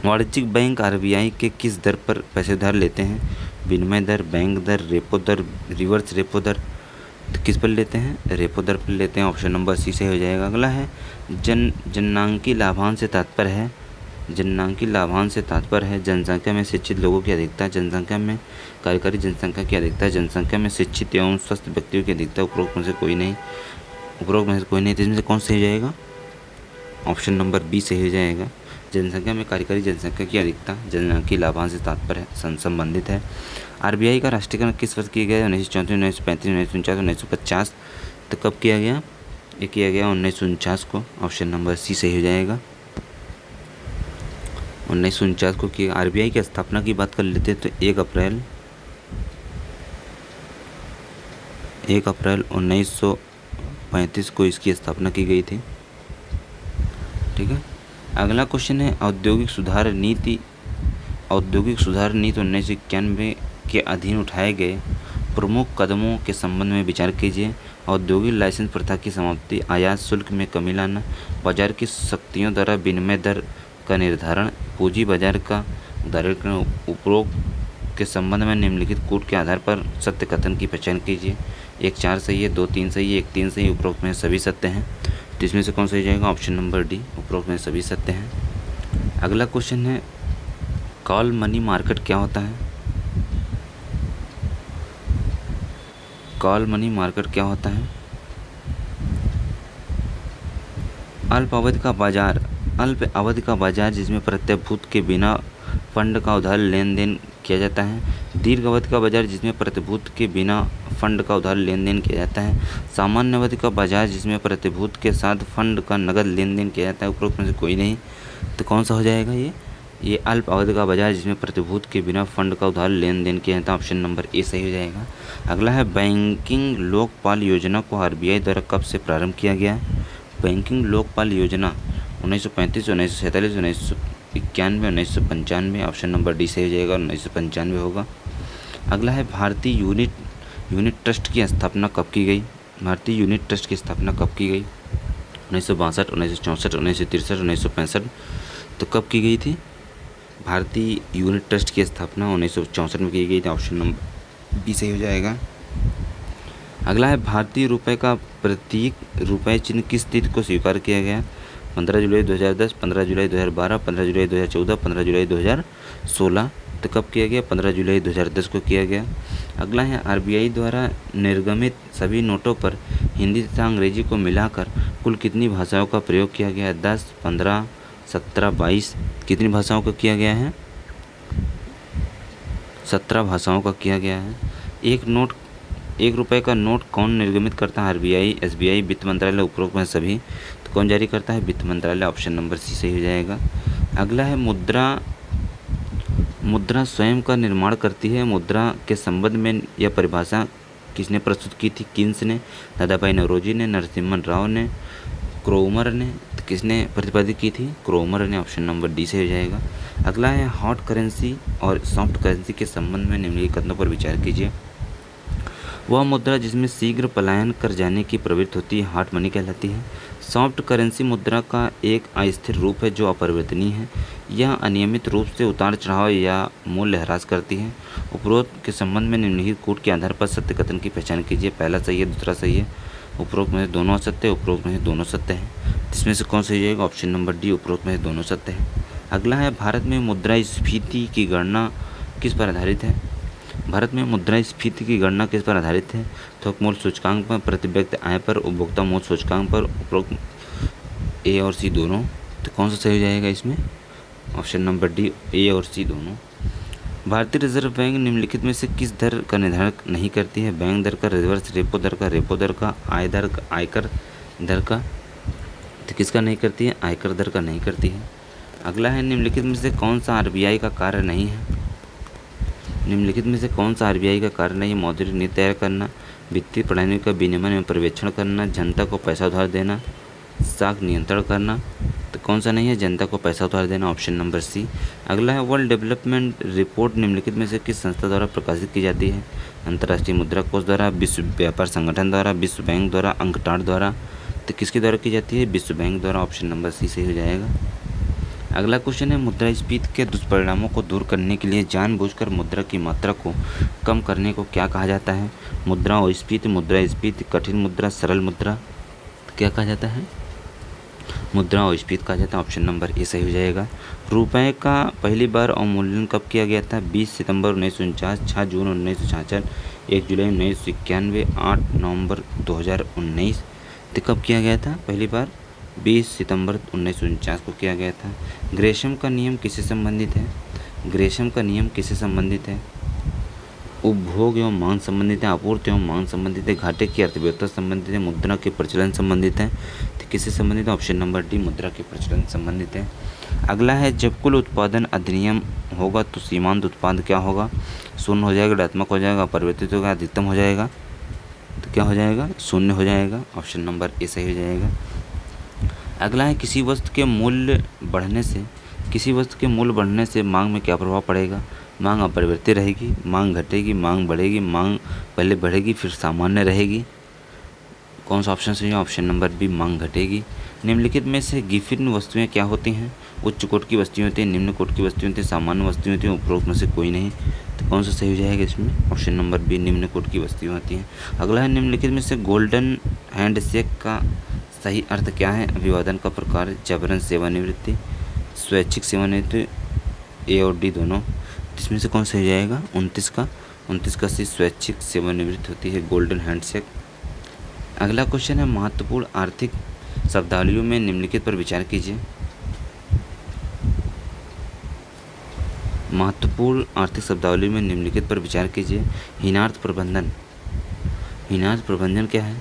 वाणिज्यिक बैंक RBI के किस दर पर पैसे उधार लेते हैं? विनिमय दर, बैंक दर, रेपो दर, रिवर्स रेपो दर। तो किस पर लेते हैं? रेपो दर पर लेते हैं। ऑप्शन नंबर सी से हो जाएगा। अगला है, जननांकी लाभांश से तात्पर्य है? जननांकी लाभांश से तात्पर्य है जनसंख्या में शिक्षित लोगों की अधिकता, जनसंख्या में कार्यकारी जनसंख्या की अधिकता, जनसंख्या में शिक्षित एवं स्वस्थ व्यक्तियों की अधिकता। उपरोक्त में से कोई नहीं। तो इसमें से कौन सही हो जाएगा? ऑप्शन नंबर बी सही हो जाएगा। जनसंख्या में कार्यकारी जनसंख्या की अधिकता जननांकी लाभांश से तात्पर्य संबंधित है। RBI का राष्ट्रीयकरण किस वर्ष किया गया? 1934, 1935, 1949, 1950। तो कब किया गया? ये किया गया 1949 को, ऑप्शन नंबर सी सही हो जाएगा। 1949 को किया। आरबीआई की स्थापना की बात कर लेते हैं तो 1 अप्रैल 1935 को इसकी स्थापना की गई थी। ठीक है। अगला क्वेश्चन है औद्योगिक सुधार नीति 1991 के अधीन उठाए गए प्रमुख कदमों के संबंध में विचार कीजिए। औद्योगिक लाइसेंस प्रथा की समाप्ति, आयात शुल्क में कमी लाना, बाजार की शक्तियों द्वारा विनिमय दर का निर्धारण, पूंजी बाजार का उदारीकरण। उपरोक्त के संबंध में निम्नलिखित कूट के आधार पर सत्य कथन की पहचान कीजिए। 1 4 सही है, 2 3 सही है, 1 3 सही। उपरोक्त में सभी सत्य हैं, तो इसमें से कौन सही जाएगा? ऑप्शन नंबर डी, उपरोक्त में सभी सत्य हैं। अगला क्वेश्चन है कॉल मनी मार्केट क्या होता है? कॉल मनी मार्केट क्या होता है? अल्प अवधि का बाजार जिसमें प्रत्यभूत के बिना फंड का उधार लेन देन किया जाता है। दीर्घ अवधि का बाजार जिसमें प्रतिभूत के बिना फंड का उधार लेन देन किया जाता है। सामान्य अवधि का बाजार जिसमें प्रतिभूत के साथ फंड का नगद लेन देन किया जाता है। उपरोक्त में से कोई नहीं, तो कौन सा हो जाएगा ये अल्प अवधि का बाजार जिसमें प्रतिभूत के बिना फंड का उधार लेन देन किया जाता है। ऑप्शन नंबर ए सही हो जाएगा। अगला है बैंकिंग लोकपाल योजना को आरबीआई द्वारा कब से प्रारंभ किया गया? बैंकिंग लोकपाल योजना 1935, 1947, 1991, 1995। ऑप्शन नंबर डी सही हो जाएगा, 1995 होगा। अगला है भारतीय यूनिट ट्रस्ट की स्थापना कब की गई? भारतीय यूनिट ट्रस्ट की स्थापना कब की गई? 1962, 1964, 1963, 1965। तो कब की गई थी? भारतीय यूनिट ट्रस्ट की स्थापना 1964 में की गई थी। ऑप्शन नंबर बी सही हो जाएगा। अगला है भारतीय रुपये का प्रतीक रुपये चिन्ह किस तिथि को स्वीकार किया गया? 15 जुलाई 2010, 15 जुलाई 2012, 15 जुलाई 2014, 15 जुलाई 2016। तो कब किया गया? 15 जुलाई 2010 को किया गया। अगला है आरबीआई द्वारा निर्गमित सभी नोटों पर हिंदी तथा अंग्रेजी को मिलाकर कुल कितनी भाषाओं का प्रयोग किया गया है? 10, 15, 17, 22। कितनी भाषाओं का किया गया है? 17 भाषाओं का किया गया है। 1 रुपये का नोट कौन निर्गमित करता है? आरबीआई, एसबीआई, वित्त मंत्रालय। उपरोक्त में सभी। तो कौन जारी करता है? वित्त मंत्रालय। ऑप्शन नंबर सी सही हो जाएगा। अगला है मुद्रा स्वयं का निर्माण करती है। मुद्रा के संबंध में यह परिभाषा किसने प्रस्तुत की थी? किन्स ने, दादाभाई नौरोजी ने, नरसिम्हन राव ने, क्रोमर ने। तो किसने प्रतिपादित की थी? क्रोमर ने। ऑप्शन नंबर डी से हो जाएगा। अगला है हॉट करेंसी और सॉफ्ट करेंसी के संबंध में निम्नलिखित कथनों पर विचार कीजिए। वह मुद्रा जिसमें शीघ्र पलायन कर जाने की प्रवृत्ति होती है हॉट मनी कहलाती है। सॉफ्ट करेंसी मुद्रा का एक अस्थिर रूप है जो अपरिवर्तनीय है। यह अनियमित रूप से उतार चढ़ाव या मूल्य ह्रास करती है। उपरोक्त के संबंध में निम्नलिखित कूट के आधार पर सत्य कथन की पहचान कीजिए। पहला सही है, दूसरा सही है। उपरोक्त में से दोनों असत्य है, उपरोक्त में से दोनों सत्य है। इसमें से कौन सही जाएगा? ऑप्शन नंबर डी, उपरोक्त में से दोनों सत्य है। अगला है भारत में मुद्रास्फीति की गणना किस पर आधारित है? भारत में मुद्रास्फीति की गणना किस पर आधारित है? थोक मूल्य सूचकांक पर, प्रति व्यक्ति आय पर, उपभोक्ता मूल्य सूचकांक पर। उपरोक्त ए और सी दोनों। तो कौन सा सही हो जाएगा इसमें? ऑप्शन नंबर डी, ए और सी दोनों। भारतीय रिजर्व बैंक निम्नलिखित में से किस दर का निर्धारण नहीं करती है? बैंक दर का, रिवर्स रेपो दर का, आयकर दर का। तो किसका नहीं करती है? आयकर दर का नहीं करती है। अगला है निम्नलिखित में से कौन सा आरबीआई का कार्य नहीं है? निम्नलिखित में से कौन सा आरबीआई का कार्य नहीं है? मौद्रिक नीति तैयार करना, वित्तीय प्रणालियों का विनियमन एवं पर्यवेक्षण करना, जनता को पैसा उधार देना, साख नियंत्रण करना। तो कौन सा नहीं है? जनता को पैसा उधार देना। Option number C. अगला है वर्ल्ड डेवलपमेंट रिपोर्ट निम्नलिखित में से किस संस्था द्वारा प्रकाशित की जाती है? अंतर्राष्ट्रीय मुद्रा कोष द्वारा, विश्व व्यापार संगठन द्वारा, विश्व बैंक द्वारा, अंकटाड द्वारा। तो किसके द्वारा की जाती है? विश्व बैंक द्वारा। ऑप्शन नंबर सी सही हो जाएगा। अगला क्वेश्चन है मुद्रास्फीति के दुष्परिणामों को दूर करने के लिए जानबूझकर मुद्रा की मात्रा को कम करने को क्या कहा जाता है? मुद्रास्फीति, कठिन मुद्रा, सरल मुद्रा। क्या कहा जाता है? मुद्रास्फीति कहा जाता है। ऑप्शन नंबर ए सही हो जाएगा। रुपये का पहली बार अवमूल्यन कब किया गया था? 20 सितंबर 1949, 6 जून 1966, 1 जुलाई 1991, 8 नवंबर 2019। तो कब किया गया था पहली बार? 20 सितंबर 1949 को किया गया था। ग्रेशम का नियम किससे संबंधित है? ग्रेशम का नियम किससे संबंधित है? उपभोग एवं मांग संबंधित है, आपूर्ति एवं मांग संबंधित है, घाटे की अर्थव्यवस्था संबंधित है, मुद्रा के प्रचलन संबंधित है। तो किससे संबंधित है? ऑप्शन नंबर डी, मुद्रा के प्रचलन संबंधित है। अगला है, जब कुल उत्पादन अधिनियम होगा तो सीमांत उत्पाद क्या होगा? शून्य हो जाएगा, ऋणात्मक हो जाएगा, परिवर्तित होगा, अधिकतम हो जाएगा। तो क्या हो जाएगा? शून्य हो जाएगा। ऑप्शन नंबर ए सही हो जाएगा। अगला है, किसी वस्तु के मूल्य बढ़ने से मांग में क्या प्रभाव पड़ेगा? मांग अपरिवर्तित रहेगी, मांग घटेगी, मांग बढ़ेगी, मांग पहले बढ़ेगी फिर सामान्य रहेगी। कौन सा ऑप्शन सही है? ऑप्शन नंबर बी, मांग घटेगी। निम्नलिखित में से गिफिन वस्तुएं क्या होती हैं? उच्च कोटि की वस्तुएं होती हैं, निम्न कोटि की वस्तुएं होती हैं, सामान्य वस्तुएं होती हैं, उपरोक्त में से कोई नहीं। तो कौन सा सही हो जाएगा इसमें? ऑप्शन नंबर बी, निम्न कोटि की वस्तुएं होती हैं। अगला है, निम्नलिखित में से गोल्डन हैंडशेक का सही अर्थ क्या है? अभिवादन का प्रकार, जबरन सेवानिवृत्ति, स्वैच्छिक सेवानिवृत्ति, ए और डी दोनों। इसमें से कौन सही हो जाएगा? 29 का सही स्वैच्छिक सेवानिवृत्ति होती है गोल्डन हैंडशेक। अगला क्वेश्चन है, महत्वपूर्ण आर्थिक शब्दावलियों में निम्नलिखित पर विचार कीजिए। महत्वपूर्ण आर्थिक शब्दावली में निम्नलिखित पर विचार कीजिए। हीनार्थ प्रबंधन क्या है?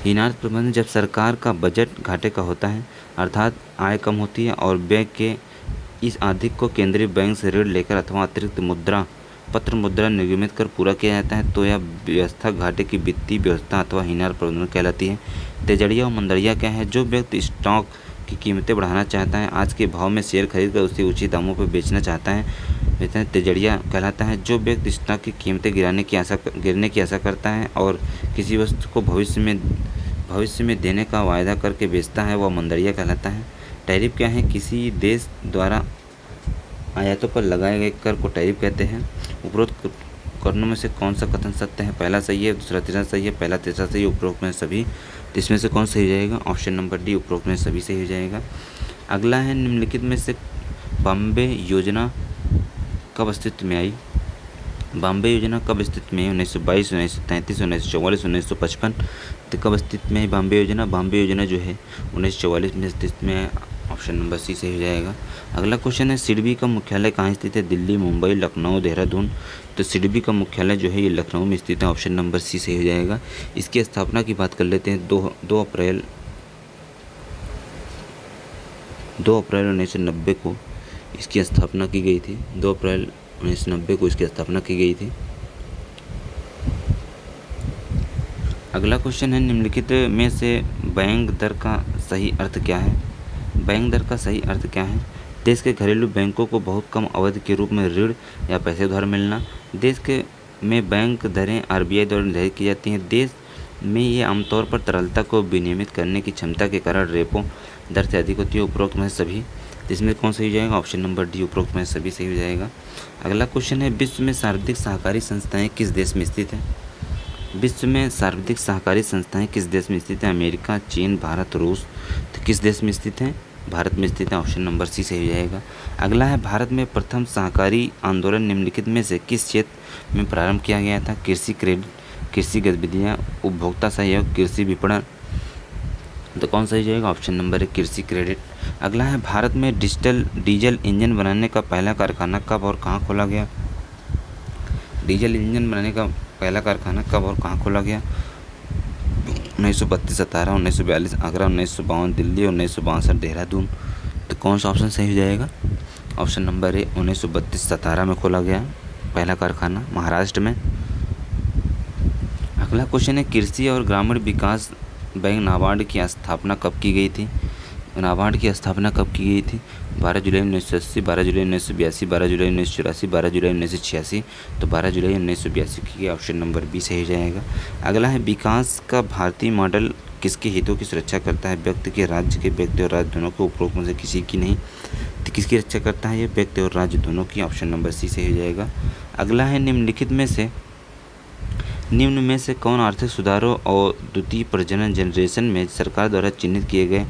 हीनार्थ प्रबंधन जब सरकार का बजट घाटे का होता है, अर्थात आय कम होती है और व्यय के इस अधिक को केंद्रीय बैंक से ऋण लेकर अथवा अतिरिक्त मुद्रा निर्गमित कर पूरा किया जाता है, तो यह व्यवस्था घाटे की वित्तीय व्यवस्था अथवा हीनार्थ प्रबंधन कहलाती है। तेजड़िया और मंदड़िया क्या है? जो व्यक्ति स्टॉक की कीमतें बढ़ाना चाहता है, आज के भाव में शेयर खरीद कर उसे उचित दामों पर बेचना चाहता है, तेजड़िया कहलाता है। जो व्यक्ति स्टॉक की कीमतें गिरने की आशा करता है और किसी वस्तु को भविष्य में देने का वायदा करके बेचता है, वह मंदड़िया कहलाता है। टैरिफ क्या है? किसी देश द्वारा आयातों पर लगाए गए कर को टैरिफ कहते हैं। उपरोक्त कथनों में से कौन सा कथन सत्य है? पहला सही है, दूसरा तीसरा सही है, पहला तीसरा सही है, उपरोक्त में सभी। तो इसमें से कौन सही हो जाएगा? ऑप्शन नंबर डी, उपरोक्त में सभी सही हो जाएगा। अगला है, निम्नलिखित में से बॉम्बे योजना कब अस्तित्व में आई? बॉम्बे योजना कब अस्तित्व में आई? 1922, 1933, 1944, 1955। तो कब अस्तित्व में है बॉम्बे योजना? बॉम्बे योजना जो है 1944 में अस्तित्व में है। ऑप्शन नंबर सी सही हो जाएगा। अगला क्वेश्चन है, सिडबी का मुख्यालय कहाँ स्थित है? दिल्ली, मुंबई, लखनऊ, देहरादून। तो सिडबी का मुख्यालय जो है ये लखनऊ में स्थित है। ऑप्शन नंबर सी सही हो जाएगा। इसकी स्थापना की बात कर लेते हैं। 2 अप्रैल 1990 को इसकी स्थापना की गई थी। 2 अप्रैल 1990 को इसकी स्थापना की गई थी। अगला क्वेश्चन है, निम्नलिखित में से बैंक दर का सही अर्थ क्या है? बैंक दर का सही अर्थ क्या है? देश के घरेलू बैंकों को बहुत कम अवधि के रूप में ऋण या पैसे उधार मिलना। देश में बैंक दरें आरबीआई द्वारा निर्धारित की जाती हैं। देश में ये आमतौर पर तरलता को विनियमित करने की क्षमता के कारण रेपो दर से अधिक होती है। उपरोक्त में सभी। इसमें कौन सही हो जाएगा? ऑप्शन नंबर डी, उपरोक्त में सभी सही हो जाएगा। अगला क्वेश्चन है, विश्व में सर्वाधिक सहकारी संस्थाएं किस देश में स्थित हैं? विश्व में सर्वाधिक सहकारी संस्थाएं किस देश में स्थित हैं? अमेरिका, चीन, भारत, रूस। तो किस देश में स्थित हैं? भारत में स्थित है। ऑप्शन नंबर सी सही हो जाएगा। अगला है, भारत में प्रथम सहकारी आंदोलन निम्नलिखित में से किस क्षेत्र में प्रारंभ किया गया था? कृषि क्रेडिट, कृषि गतिविधियाँ, उपभोक्ता सहयोग, कृषि विपणन। तो कौन सही जाएगा? ऑप्शन नंबर है, कृषि क्रेडिट। अगला है, भारत में डीजल इंजन बनाने का पहला कारखाना कब और कहाँ खोला गया? डीजल इंजन बनाने का पहला कारखाना कब और कहाँ खोला गया? 1932 17, 1942 आगरा, 1952 दिल्ली, 1962 देहरादून। तो कौन सा ऑप्शन सही हो जाएगा? ऑप्शन नंबर ए, 1932 17 में खोला गया पहला कारखाना महाराष्ट्र में। अगला क्वेश्चन है, कृषि और ग्रामीण विकास बैंक नाबार्ड की स्थापना कब की गई थी? नाबार्ड की स्थापना कब की गई थी? 12 जुलाई 1980, 12 जुलाई 1982, 12 जुलाई 1984, 12 जुलाई 1986। तो 12 जुलाई 1982 की गई। ऑप्शन नंबर बी सही हो जाएगा। अगला है, विकास का भारतीय मॉडल किसके हितों की सुरक्षा करता है? व्यक्ति के, राज्य के, व्यक्ति और राज्य दोनों को। उपरोक्त में से किसी की नहीं। तो किसकी रक्षा करता है? ये व्यक्ति और राज्य दोनों की। ऑप्शन नंबर सी सही हो जाएगा। अगला है, निम्न में से कौन आर्थिक सुधारों और द्वितीय प्रजनन जनरेशन में सरकार द्वारा चिन्हित किए गए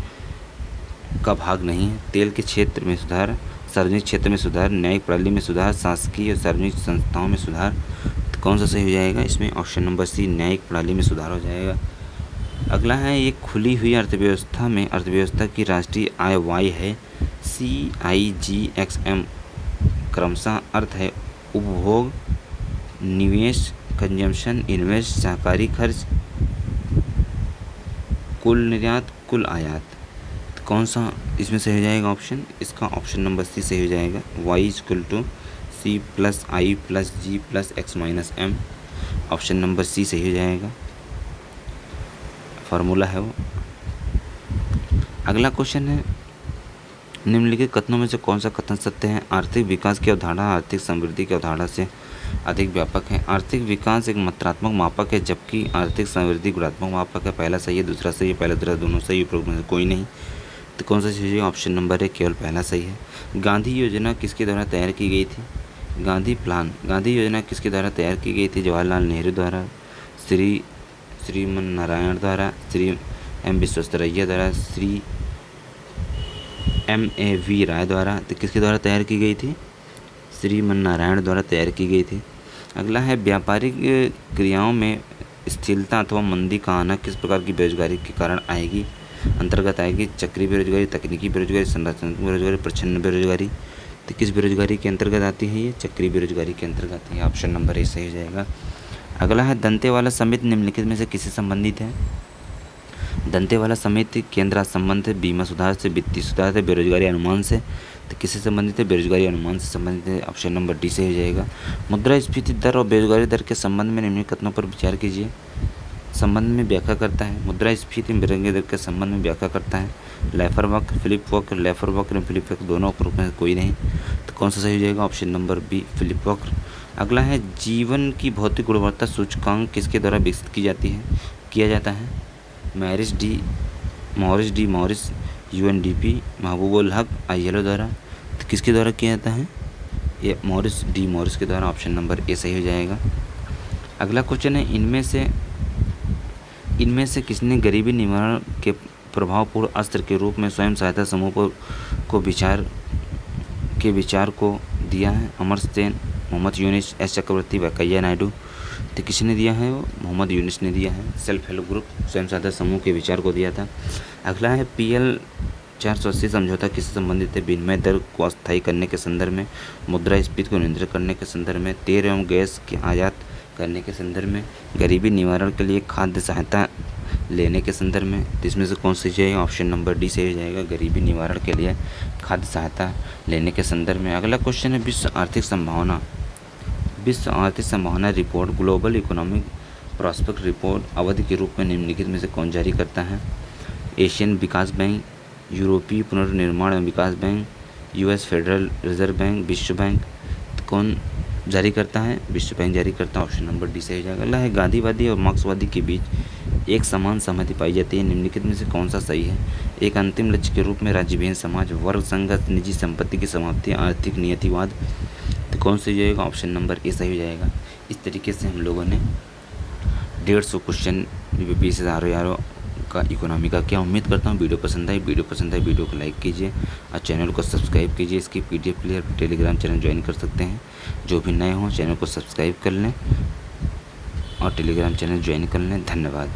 का भाग नहीं है? तेल के क्षेत्र में सुधार, सार्वजनिक क्षेत्र में सुधार, न्यायिक प्रणाली में सुधार, शासकीय और सार्वजनिक संस्थाओं में सुधार। तो कौन सा सही हो जाएगा इसमें? ऑप्शन नंबर सी, न्यायिक प्रणाली में सुधार हो जाएगा। अगला है, एक खुली हुई अर्थव्यवस्था की राष्ट्रीय आय वाई है। CIGXM क्रमशः अर्थ है उपभोग, निवेश, कंजम्पशन, इन्वेस्ट, सहकारी खर्च, कुल निर्यात, कुल आयात। तो कौन सा इसमें सही हो जाएगा ऑप्शन? इसका ऑप्शन नंबर सी सही हो जाएगा। y=c+i+g+x-m। ऑप्शन नंबर सी सही हो जाएगा, फार्मूला है वो। अगला क्वेश्चन है, निम्नलिखित कथनों में से कौन सा कथन सत्य है? आर्थिक विकास की अवधारणा आर्थिक समृद्धि की अवधारणा से अधिक व्यापक है। आर्थिक विकास एक मात्रात्मक मापक है, जबकि आर्थिक समृद्धि गुणात्मक मापक है। पहला सही है, दूसरा सही है, पहला दूसरा दोनों सही, उपरोक्त में से कोई नहीं। तो कौन सा सही है? ऑप्शन नंबर है, केवल पहला सही है। गांधी योजना किसके द्वारा तैयार की गई थी? गांधी योजना किसके द्वारा तैयार की गई थी? जवाहरलाल नेहरू द्वारा, श्रीमन नारायण द्वारा, श्री एम विश्वेश्वरैया द्वारा, श्री MAV राय द्वारा। तो किसके द्वारा तैयार की गई थी? श्रीमन नारायण द्वारा तैयार की गई थी। अगला है, व्यापारिक क्रियाओं में स्थिरता अथवा मंदी का आना किस प्रकार की बेरोजगारी के कारण आएगी? अंतर्गत आएगी चक्रीय बेरोजगारी, तकनीकी बेरोजगारी, संरचनात्मक बेरोजगारी, प्रच्छन्न बेरोजगारी। तो किस बेरोजगारी के अंतर्गत आती है? ये चक्रीय बेरोजगारी के अंतर्गत आती है। ऑप्शन नंबर ए सही हो जाएगा। अगला है, दंतेवाला समिति निम्नलिखित में से किससे संबंधित है? दंतेवाला समिति केंद्र राज्य संबंध है, बीमा सुधार से, वित्तीय सुधार से, बेरोजगारी अनुमान से। तो किससे संबंधित है? बेरोजगारी अनुमान से संबंधित है। ऑप्शन नंबर डी से हो जाएगा। मुद्रास्फीति दर और बेरोजगारी दर के संबंध में निम्नलिखित कथनों पर विचार कीजिए। संबंध में व्याख्या करता है, मुद्रास्फीति में बेरोजगारी दर के संबंध में व्याख्या करता है। लेफर वक्र, फिलिप वक्र, लेफर वक्र, फिलिप वक्र दोनों उपरोक्त में कोई नहीं। तो कौन सा सही हो जाएगा? ऑप्शन नंबर बी, फिलिप वक्र। अगला है, जीवन की भौतिक गुणवत्ता सूचकांक किसके द्वारा विकसित किया जाता है? मॉरिस, UNDP, महबूबुल हक, ILO द्वारा। तो किसके द्वारा किया जाता है? ये मॉरिस के द्वारा। ऑप्शन नंबर ए सही हो जाएगा। अगला क्वेश्चन है, इनमें से किसने गरीबी निवारण के प्रभावपूर्ण अस्त्र के रूप में स्वयं सहायता समूह के विचार को दिया है? अमर्त्य सेन, मोहम्मद यूनिस, S चक्रवर्ती, वेंकैया नायडू। तो किसने दिया है? वो मोहम्मद यूनिस ने दिया है। सेल्फ हेल्प ग्रुप, स्वयं सहायता समूह के विचार को दिया था। अगला है, PL 480 समझौता किससे संबंधित है? विनिमय दर को अस्थायी करने के संदर्भ में, मुद्रास्फीति को नियंत्रित करने के संदर्भ में, तेल एवं गैस के आयात करने के संदर्भ में, गरीबी निवारण के लिए खाद्य सहायता लेने के संदर्भ में। तो इसमें से कौन सी जाएगा? ऑप्शन नंबर डी से हो जाएगा, गरीबी निवारण के लिए खाद्य सहायता लेने के संदर्भ में। अगला क्वेश्चन है, विश्व आर्थिक संभावना report, global economic prospect report अवधि के रूप में निम्नलिखित में से कौन जारी करता है? एशियन विकास बैंक, यूरोपीय पुनर्निर्माण एवं विकास bank, US federal reserve bank, विश्व बैंक। कौन जारी करता है? विश्व बैंक जारी करता है। ऑप्शन नंबर डी से हो जाएगा। अगला है, गांधीवादी और मार्क्सवादी के बीच एक समान सहमति पाई जाती है, निम्नलिखित में से कौन सा सही है? एक अंतिम लक्ष्य के रूप में राज्यविहीन समाज, वर्ग संघर्ष, निजी संपत्ति की समाप्ति, आर्थिक नियतिवाद। तो कौन सा जाएगा? ऑप्शन नंबर ए सही हो जाएगा। इस तरीके से हम लोगों ने 150 क्वेश्चन 20,000 का इकोनॉमी का किया। उम्मीद करता हूँ वीडियो पसंद आई। वीडियो को लाइक कीजिए और चैनल को सब्सक्राइब कीजिए। इसकी PDF के लिए टेलीग्राम चैनल ज्वाइन कर सकते हैं। जो भी नए हों चैनल को सब्सक्राइब कर लें और टेलीग्राम चैनल ज्वाइन कर लें। धन्यवाद।